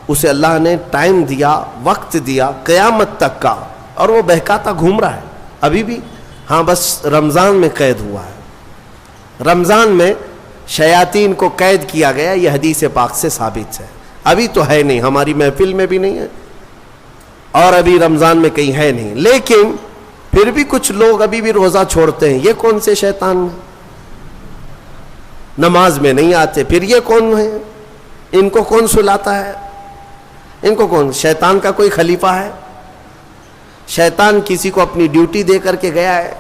اسے اللہ نے ٹائم دیا, وقت دیا قیامت تک کا, اور وہ بہکاتا گھوم رہا ہے ابھی بھی. ہاں بس رمضان میں قید ہوا ہے, رمضان میں شیاطین کو قید کیا گیا, یہ حدیث پاک سے ثابت ہے. ابھی تو ہے نہیں, ہماری محفل میں بھی نہیں ہے, اور ابھی رمضان میں کہیں ہے نہیں, لیکن پھر بھی کچھ لوگ ابھی بھی روزہ چھوڑتے ہیں. یہ کون سے شیطان ہیں؟ نماز میں نہیں آتے, پھر یہ کون ہے؟ ان کو کون سلاتا ہے؟ ان کو کون, شیطان کا کوئی خلیفہ ہے؟ شیطان کسی کو اپنی ڈیوٹی دے کر کے گیا ہے؟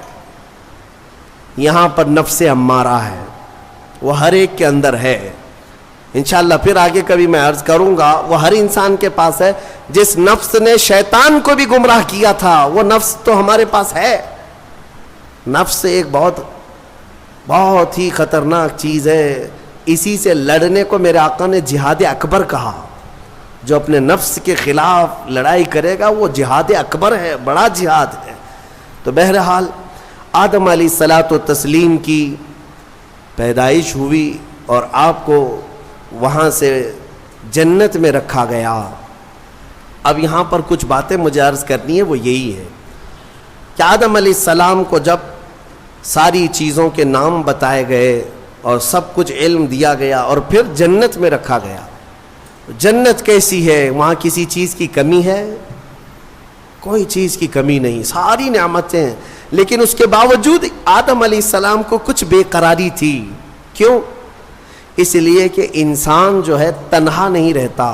یہاں پر نفس امارہ ہے, وہ ہر ایک کے اندر ہے. انشاءاللہ پھر آگے کبھی میں عرض کروں گا, وہ ہر انسان کے پاس ہے. جس نفس نے شیطان کو بھی گمراہ کیا تھا وہ نفس تو ہمارے پاس ہے. نفس ایک بہت ہی خطرناک چیز ہے, اسی سے لڑنے کو میرے آقا نے جہاد اکبر کہا. جو اپنے نفس کے خلاف لڑائی کرے گا وہ جہاد اکبر ہے, بڑا جہاد ہے. تو بہرحال آدم علیہ الصلاۃ والتسلیم کی پیدائش ہوئی اور آپ کو وہاں سے جنت میں رکھا گیا. اب یہاں پر کچھ باتیں مجھے عرض کرنی ہے, وہ یہی ہے کہ آدم علیہ السلام کو جب ساری چیزوں کے نام بتائے گئے اور سب کچھ علم دیا گیا اور پھر جنت میں رکھا گیا. جنت کیسی ہے؟ وہاں کسی چیز کی کمی ہے؟ کوئی چیز کی کمی نہیں, ساری نعمتیں ہیں. لیکن اس کے باوجود آدم علیہ السلام کو کچھ بے قراری تھی. کیوں؟ اس لیے کہ انسان جو ہے تنہا نہیں رہتا,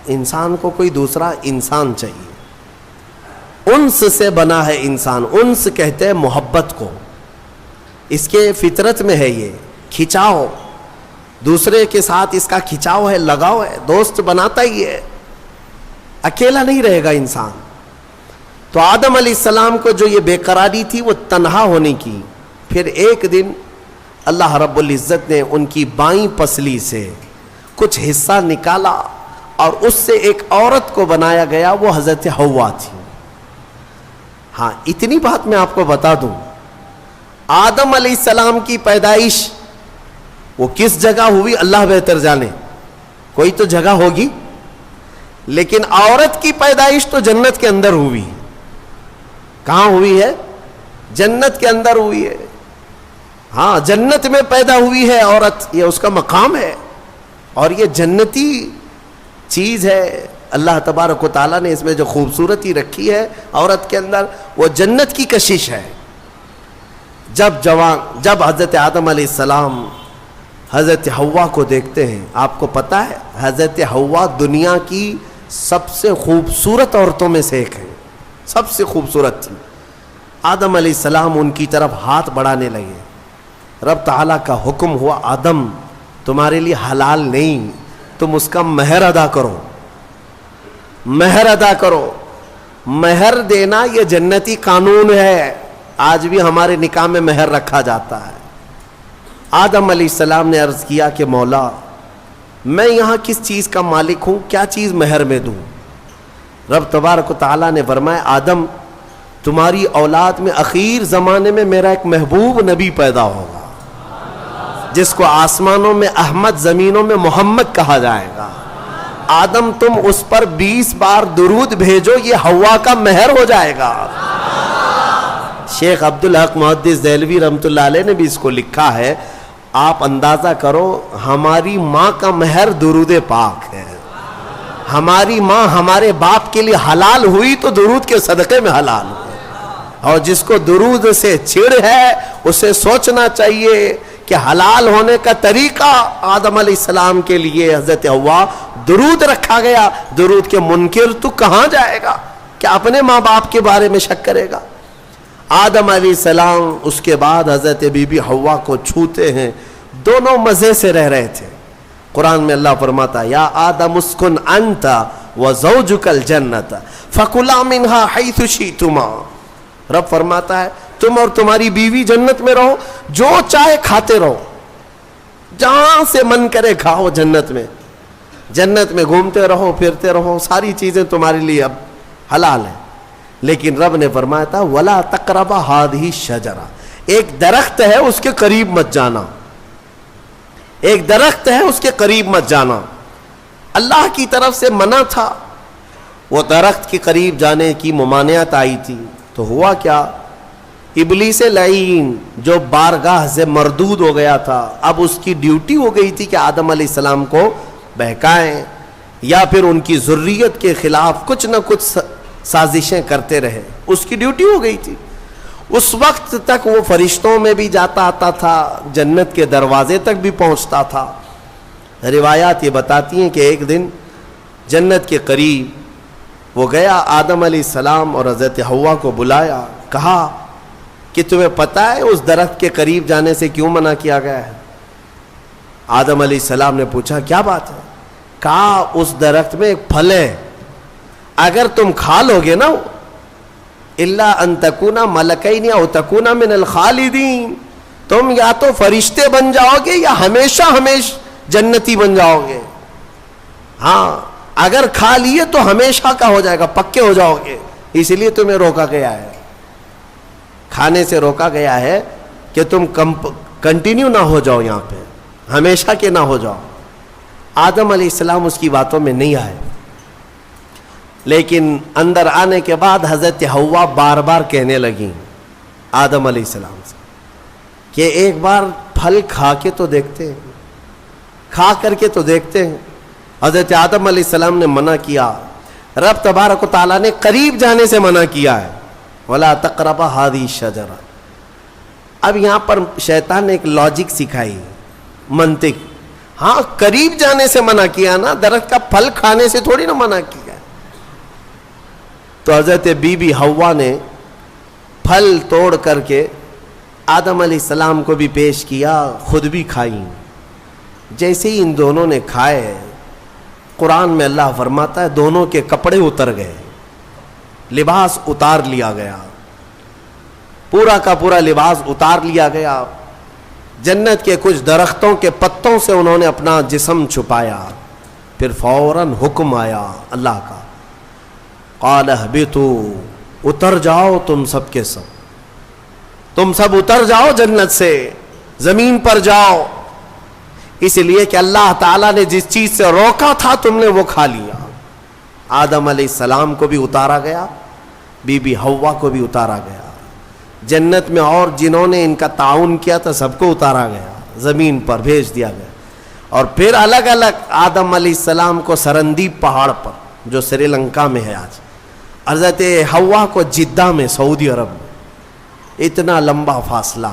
انسان کو کوئی دوسرا انسان چاہیے. انس سے بنا ہے انسان, انس کہتے ہیں محبت کو, اس کے فطرت میں ہے یہ کھچاؤ, دوسرے کے ساتھ اس کا کھچاؤ ہے, لگاؤ ہے, دوست بناتا ہی ہے, اکیلا نہیں رہے گا انسان. تو آدم علیہ السلام کو جو یہ بے قراری تھی وہ تنہا ہونے کی. پھر ایک دن اللہ رب العزت نے ان کی بائیں پسلی سے کچھ حصہ نکالا اور اس سے ایک عورت کو بنایا گیا, وہ حضرت حوا تھی. ہاں اتنی بات میں آپ کو بتا دوں, آدم علیہ السلام کی پیدائش وہ کس جگہ ہوئی اللہ بہتر جانے, کوئی تو جگہ ہوگی, لیکن عورت کی پیدائش تو جنت کے اندر ہوئی. کہاں ہوئی ہے؟ جنت کے اندر ہوئی ہے. ہاں جنت میں پیدا ہوئی ہے عورت، یہ اس کا مقام ہے، اور یہ جنتی چیز ہے. اللہ تبارک و تعالیٰ نے اس میں جو خوبصورتی رکھی ہے عورت کے اندر، وہ جنت کی کشش ہے. جب حضرت آدم علیہ السلام حضرت حوا کو دیکھتے ہیں، آپ کو پتہ ہے حضرت حوا دنیا کی سب سے خوبصورت عورتوں میں سے ایک ہے، سب سے خوبصورت تھی. آدم علیہ السلام ان کی طرف ہاتھ بڑھانے لگے. رب تعالیٰ کا حکم ہوا، آدم تمہارے لیے حلال نہیں، تم اس کا مہر ادا کرو، مہر ادا کرو. مہر دینا یہ جنتی قانون ہے، آج بھی ہمارے نکاح میں مہر رکھا جاتا ہے. آدم علیہ السلام نے عرض کیا کہ مولا میں یہاں کس چیز کا مالک ہوں، کیا چیز مہر میں دوں؟ رب تبارک و تعالیٰ نے فرمایا آدم تمہاری اولاد میں اخیر زمانے میں میرا ایک محبوب نبی پیدا ہوگا جس کو آسمانوں میں احمد، زمینوں میں محمد کہا جائے گا. آدم تم اس پر 20 بار درود بھیجو، یہ حوا کا مہر ہو جائے گا. شیخ عبدالحق محدث دہلوی رحمۃ اللہ علیہ نے بھی اس کو لکھا ہے، آپ اندازہ کرو ہماری ماں کا مہر درود پاک ہے. ہماری ماں ہمارے باپ کے لیے حلال ہوئی تو درود کے صدقے میں حلال ہوئی. اور جس کو درود سے چڑ ہے اسے سوچنا چاہیے کہ حلال ہونے کا طریقہ آدم علیہ السلام کے لیے حضرت حوا درود رکھا گیا. درود کے منکر تو کہاں جائے گا کہ اپنے ماں باپ کے بارے میں شک کرے گا. آدم علیہ السلام اس کے بعد حضرت بی بی حوا کو چھوتے ہیں. دونوں مزے سے رہ رہے تھے. قرآن میں اللہ فرماتا یا آدم اسکن انت وزوجک الجنت فکلا منہا حیث شئتما. رب فرماتا ہے تم اور تمہاری بیوی جنت میں رہو، جو چاہے کھاتے رہو، جہاں سے من کرے کھاؤ. جنت میں گھومتے رہو، پھرتے رہو، ساری چیزیں تمہارے لیے اب حلال ہیں. لیکن رب نے فرمایا تھا وَلَا تَقْرَبَ هَذِهِ الشَّجَرَةَ، ایک درخت ہے اس کے قریب مت جانا، ایک درخت ہے اس کے قریب مت جانا. اللہ کی طرف سے منع تھا. وہ درخت کے قریب جانے کی ممانعت آئی تھی تو ہوا کیا؟ ابلیس لعین جو بارگاہ سے مردود ہو گیا تھا، اب اس کی ڈیوٹی ہو گئی تھی کہ آدم علیہ السلام کو بہکائیں یا پھر ان کی ذریت کے خلاف کچھ نہ کچھ سازشیں کرتے رہے. اس کی ڈیوٹی ہو گئی تھی. اس وقت تک وہ فرشتوں میں بھی جاتا آتا تھا، جنت کے دروازے تک بھی پہنچتا تھا. روایات یہ بتاتی ہیں کہ ایک دن جنت کے قریب وہ گیا، آدم علیہ السلام اور حضرت حوا کو بلایا، کہا کہ تمہیں پتہ ہے اس درخت کے قریب جانے سے کیوں منع کیا گیا ہے؟ آدم علیہ السلام نے پوچھا کیا بات ہے؟ کہا اس درخت میں ایک پھل ہے، اگر تم کھا لو گے نا الا ان تکونا ملکین او تکونا من الخالدین، تم یا تو فرشتے بن جاؤ گے یا ہمیشہ جنتی بن جاؤ گے. ہاں اگر کھا لیے تو ہمیشہ کا ہو جائے گا، پکے ہو جاؤ گے. اس لیے تمہیں روکا گیا ہے، کھانے سے روکا گیا ہے کہ تم کنٹینیو نہ ہو جاؤ، یہاں پہ ہمیشہ کے نہ ہو جاؤ. آدم علیہ السلام اس کی باتوں میں نہیں آئے. لیکن اندر آنے کے بعد حضرت حوا بار بار کہنے لگیں آدم علیہ السلام سے کہ ایک بار پھل کھا کے تو دیکھتے ہیں، کھا کر کے تو دیکھتے ہیں. حضرت آدم علیہ السلام نے منع کیا. رب تبارک و تعالیٰ نے قریب جانے سے منع کیا ہے، وَلَا تَقْرَبَ هَذِهِ الشَّجَرَةَ. اب یہاں پر شیطان نے ایک لاجک سکھائی، منطق. ہاں قریب جانے سے منع کیا نا، درخت کا پھل کھانے سے تھوڑی نہ منع کیا. تو حضرت بی بی حوا نے پھل توڑ کر کے آدم علیہ السلام کو بھی پیش کیا، خود بھی کھائیں. جیسے ہی ان دونوں نے کھائے، قرآن میں اللہ فرماتا ہے دونوں کے کپڑے اتر گئے، لباس اتار لیا گیا، پورا کا پورا لباس اتار لیا گیا. جنت کے کچھ درختوں کے پتوں سے انہوں نے اپنا جسم چھپایا. پھر فوراً حکم آیا اللہ کا، قال اہبطوا، اتر جاؤ تم سب کے سب، تم سب اتر جاؤ جنت سے، زمین پر جاؤ. اس لیے کہ اللہ تعالیٰ نے جس چیز سے روکا تھا تم نے وہ کھا لیا. آدم علیہ السلام کو بھی اتارا گیا، بی بی حوا کو بھی اتارا گیا. جنت میں اور جنہوں نے ان کا تعاون کیا تھا سب کو اتارا گیا, زمین پر بھیج دیا گیا. اور پھر الگ الگ آدم علیہ السلام کو سرندیپ پہاڑ پر جو سری لنکا میں ہے آج, حضرت حوا کو جدہ میں سعودی عرب میں, اتنا لمبا فاصلہ,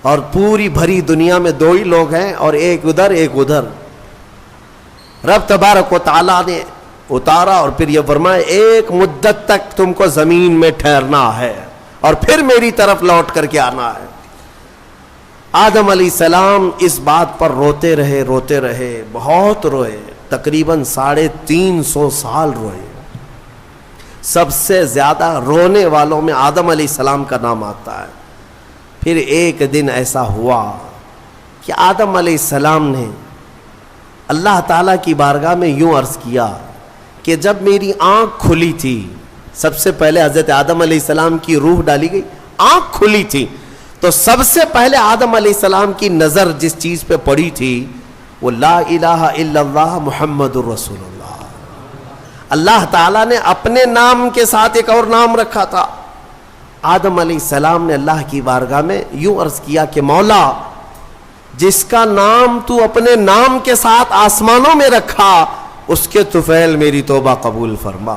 اور پوری بھری دنیا میں دو ہی لوگ ہیں اور ایک ادھر ایک ادھر. رب تبارک و تعالیٰ نے اتارا اور پھر یہ فرمایا ایک مدت تک تم کو زمین میں ٹھہرنا ہے اور پھر میری طرف لوٹ کر کے آنا ہے. آدم علیہ السلام اس بات پر روتے رہے, بہت روئے, تقریباً 350 سال روئے. سب سے زیادہ رونے والوں میں آدم علیہ السلام کا نام آتا ہے. پھر ایک دن ایسا ہوا کہ آدم علیہ السلام نے اللہ تعالیٰ کی بارگاہ میں یوں عرض کیا کہ جب میری آنکھ کھلی تھی, سب سے پہلے حضرت آدم علیہ السلام کی روح ڈالی گئی, آنکھ کھلی تھی, تو سب سے پہلے آدم علیہ السلام کی نظر جس چیز پہ پڑی تھی وہ لا الہ الا اللہ محمد الرسول اللہ. اللہ تعالیٰ نے اپنے نام کے ساتھ ایک اور نام رکھا تھا. آدم علیہ السلام نے اللہ کی بارگاہ میں یوں عرض کیا کہ مولا, جس کا نام تو اپنے نام کے ساتھ آسمانوں میں رکھا اس کے طفیل میری توبہ قبول فرما.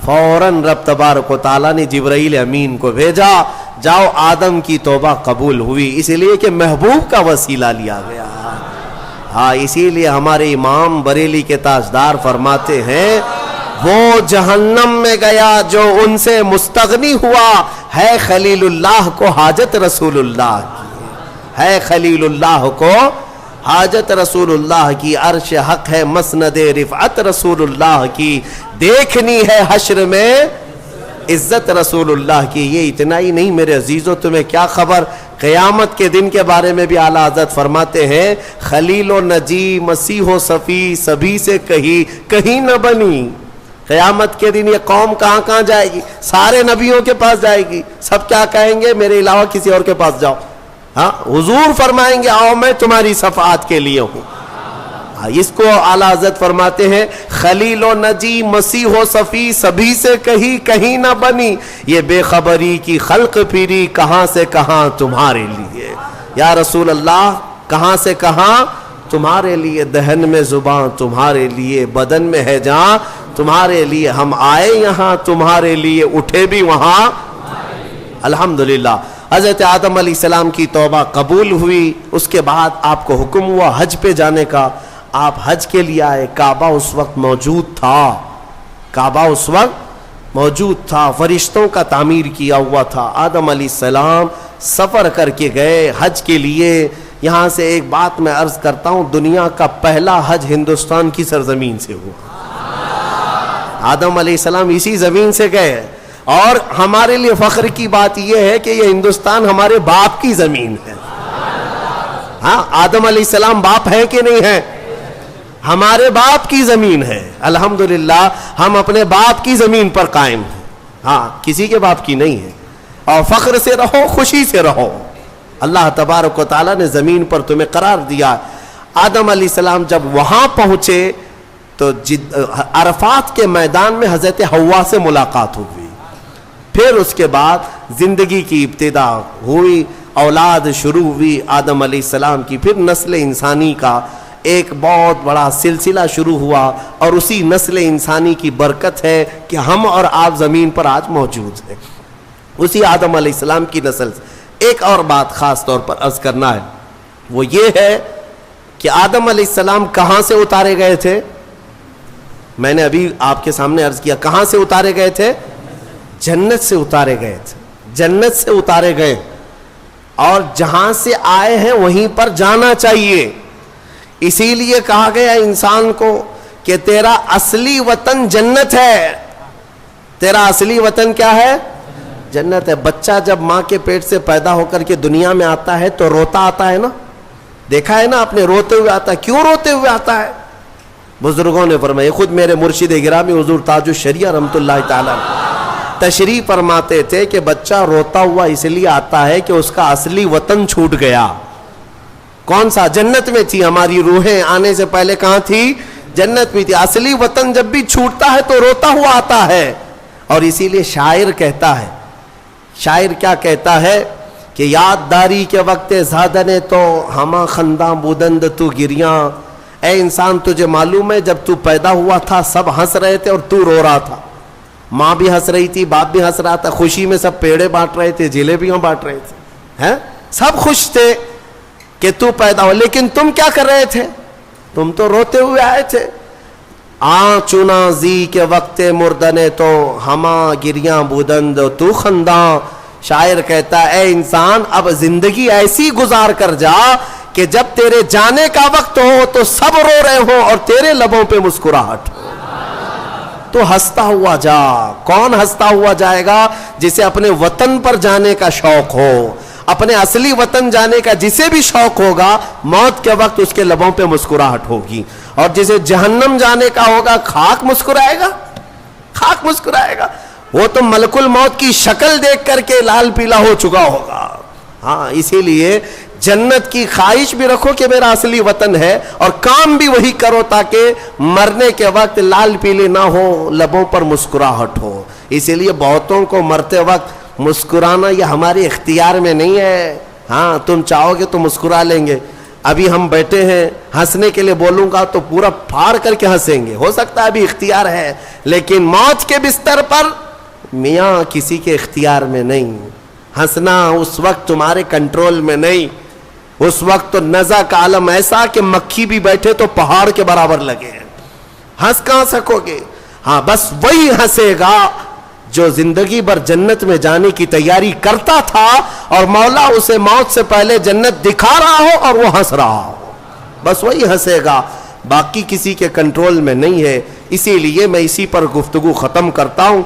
فوراً رب تبارک و تعالیٰ نے جبرائیل امین کو بھیجا, جاؤ آدم کی توبہ قبول ہوئی, اس لیے کہ محبوب کا وسیلہ لیا گیا. ہاں, اسی لیے ہمارے امام بریلی کے تاجدار فرماتے ہیں وہ جہنم میں گیا جو ان سے مستغنی ہوا, ہے خلیل اللہ کو حاجت رسول اللہ کی, ہے خلیل اللہ کو حاجت رسول اللہ کی, عرش حق ہے مسند رفعت رسول اللہ کی, دیکھنی ہے حشر میں عزت رسول اللہ کی. یہ اتنا ہی نہیں میرے عزیزوں, تمہیں کیا خبر, قیامت کے دن کے بارے میں بھی اعلیٰ حضرت فرماتے ہیں خلیل و نجی مسیح و صفی سبھی سے کہیں نہ بنی. قیامت کے دن یہ قوم کہاں کہاں جائے گی, سارے نبیوں کے پاس جائے گی. سب کیا کہیں گے, میرے علاوہ کسی اور کے پاس جاؤ. ہاں, حضور فرمائیں گے آؤ میں تمہاری شفاعت کے لیے ہوں. اس کو اعلیٰ حضرت فرماتے ہیں خلیل و نجی مسیح و صفی سبھی سے کہیں نہ بنی, یہ بے خبری کی خلق پھری کہاں سے کہاں تمہارے لیے. یا رسول اللہ, کہاں سے کہاں تمہارے لیے, دہن میں زباں تمہارے لیے, بدن میں ہے جہاں تمہارے لیے, ہم آئے یہاں تمہارے لیے, اٹھے بھی وہاں. الحمدللہ حضرت آدم علیہ السلام کی توبہ قبول ہوئی. اس کے بعد آپ کو حکم ہوا حج پہ جانے کا, آپ حج کے لیے آئے. کعبہ اس وقت موجود تھا, فرشتوں کا تعمیر کیا ہوا تھا. آدم علیہ السلام سفر کر کے گئے حج کے لیے. یہاں سے ایک بات میں عرض کرتا ہوں, دنیا کا پہلا حج ہندوستان کی سرزمین سے ہوا. آدم علیہ السلام اسی زمین سے گئے, اور ہمارے لیے فخر کی بات یہ ہے کہ یہ ہندوستان ہمارے باپ کی زمین ہے. ہاں, آدم علیہ السلام باپ ہے کہ نہیں ہے, ہمارے باپ کی زمین ہے. الحمدللہ ہم اپنے باپ کی زمین پر قائم ہیں. ہاں, کسی کے باپ کی نہیں ہے. اور فخر سے رہو, خوشی سے رہو. اللہ تبارک و تعالیٰ نے زمین پر تمہیں قرار دیا. آدم علیہ السلام جب وہاں پہنچے تو عرفات کے میدان میں حضرت حوا سے ملاقات ہوئی. پھر اس کے بعد زندگی کی ابتدا ہوئی, اولاد شروع ہوئی آدم علیہ السلام کی. پھر نسل انسانی کا ایک بہت بڑا سلسلہ شروع ہوا, اور اسی نسل انسانی کی برکت ہے کہ ہم اور آپ زمین پر آج موجود ہیں, اسی آدم علیہ السلام کی نسل سے. ایک اور بات خاص طور پر عرض کرنا ہے, وہ یہ ہے کہ آدم علیہ السلام کہاں سے اتارے گئے تھے. میں نے ابھی آپ کے سامنے عرض کیا, کہاں سے اتارے گئے تھے, جنت سے اتارے گئے تھے. جنت سے اتارے گئے, اور جہاں سے آئے ہیں وہیں پر جانا چاہیے. اسی لیے کہا گیا انسان کو کہ تیرا اصلی وطن جنت ہے. تیرا اصلی وطن کیا ہے, جنت ہے. بچہ جب ماں کے پیٹ سے پیدا ہو کر کے دنیا میں آتا ہے تو روتا آتا ہے نا, دیکھا ہے نا آپ نے, روتے ہوئے آتا ہے. کیوں روتے ہوئے آتا ہے؟ بزرگوں نے فرمایا, خود میرے مرشد گرامی حضور تاج الشریعہ رحمۃ اللہ تعالی تشریح فرماتے تھے کہ بچہ روتا ہوا اس لیے آتا ہے کہ اس کا اصلی وطن چھوٹ گیا. کون سا؟ جنت میں تھی. ہماری روحیں آنے سے پہلے کہاں تھی؟ جنت میں تھی. اصلی وطن جب بھی چھوٹتا ہے تو روتا ہوا آتا ہے. اور اسی لیے شاعر کہتا ہے شاعر کیا کہتا ہے کہ یاد داری کے وقت زادنے تو ہما خنداں بودند تو گریاں. اے انسان تجھے معلوم ہے جب تو پیدا ہوا تھا سب ہنس رہے تھے اور تو رو رہا تھا. ماں بھی ہنس رہی تھی, باپ بھی ہنس رہا تھا, خوشی میں سب پیڑے بانٹ رہے تھے, جلیبیاں بانٹ رہے تھے, ہیں سب خوش تھے کہ تو پیدا ہو. لیکن تم کیا کر رہے تھے؟ تم تو روتے ہوئے آئے تھے. چنا زی کے وقت مردنے تو ہما گریاں بودند تو خنداں. شاعر کہتا ہے اے انسان اب زندگی ایسی گزار کر جا کہ جب تیرے جانے کا وقت ہو تو سب رو رہے ہو اور تیرے لبوں پہ مسکراہٹ ہو. تو ہنستا ہوا جا. کون ہنستا ہوا جائے گا؟ جسے اپنے وطن پر جانے کا شوق ہو, اپنے اصلی وطن جانے کا جسے بھی شوق ہوگا, موت کے وقت اس کے لبوں پہ مسکراہٹ ہوگی. اور جسے جہنم جانے کا ہوگا خاک مسکرائے گا, خاک مسکرائے گا. وہ تو ملک الموت کی شکل دیکھ کر کے لال پیلا ہو چکا ہوگا. ہاں اسی لیے جنت کی خواہش بھی رکھو کہ میرا اصلی وطن ہے, اور کام بھی وہی کرو تاکہ مرنے کے وقت لال پیلے نہ ہو, لبوں پر مسکراہٹ ہو. اسی لیے بہتوں کو مرتے وقت مسکرانا یہ ہمارے اختیار میں نہیں ہے. ہاں تم چاہو گے تو مسکرا لیں گے. ابھی ہم بیٹھے ہیں, ہنسنے کے لیے بولوں گا تو پورا پھاڑ کر کے ہنسیں گے, ہو سکتا ہے ابھی اختیار ہے, لیکن موت کے بستر پر میاں کسی کے اختیار میں نہیں. ہنسنا اس وقت تمہارے کنٹرول میں نہیں. اس وقت تو نزع کا عالم ایسا کہ مکھی بھی بیٹھے تو پہاڑ کے برابر لگے ہیں, ہنس کہاں سکو گے؟ ہاں بس وہی ہنسے گا جو زندگی بھر جنت میں جانے کی تیاری کرتا تھا اور مولا اسے موت سے پہلے جنت دکھا رہا ہو اور وہ ہنس رہا ہو. بس وہی ہنسے گا, باقی کسی کے کنٹرول میں نہیں ہے. اسی لیے میں اسی پر گفتگو ختم کرتا ہوں.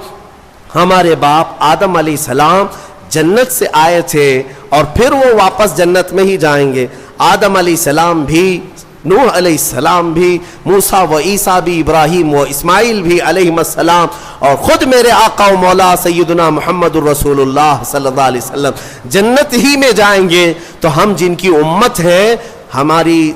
ہمارے باپ آدم علیہ السلام جنت سے آئے تھے اور پھر وہ واپس جنت میں ہی جائیں گے. آدم علیہ السلام بھی, نوح علیہ السلام بھی, موسیٰ و عیسیٰ بھی, ابراہیم و اسماعیل بھی علیہ السلام, اور خود میرے آقا و مولا سیدنا محمد الرسول اللہ صلی اللہ علیہ وسلم جنت ہی میں جائیں گے. تو ہم جن کی امت ہے, ہمارے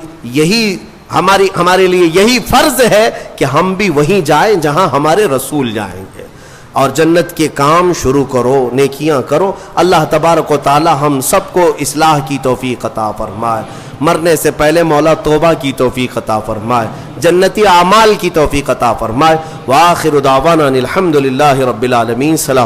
لیے یہی فرض ہے کہ ہم بھی وہیں جائیں جہاں ہمارے رسول جائیں گے, اور جنت کے کام شروع کرو, نیکیاں کرو. اللہ تبارک و تعالی ہم سب کو اصلاح کی توفیق عطا فرمائے. مرنے سے پہلے مولا توبہ کی توفیق عطا فرمائے, جنتی اعمال کی توفیق عطا فرمائے. وآخر دعوانا الحمدللہ رب العالمین. سلام.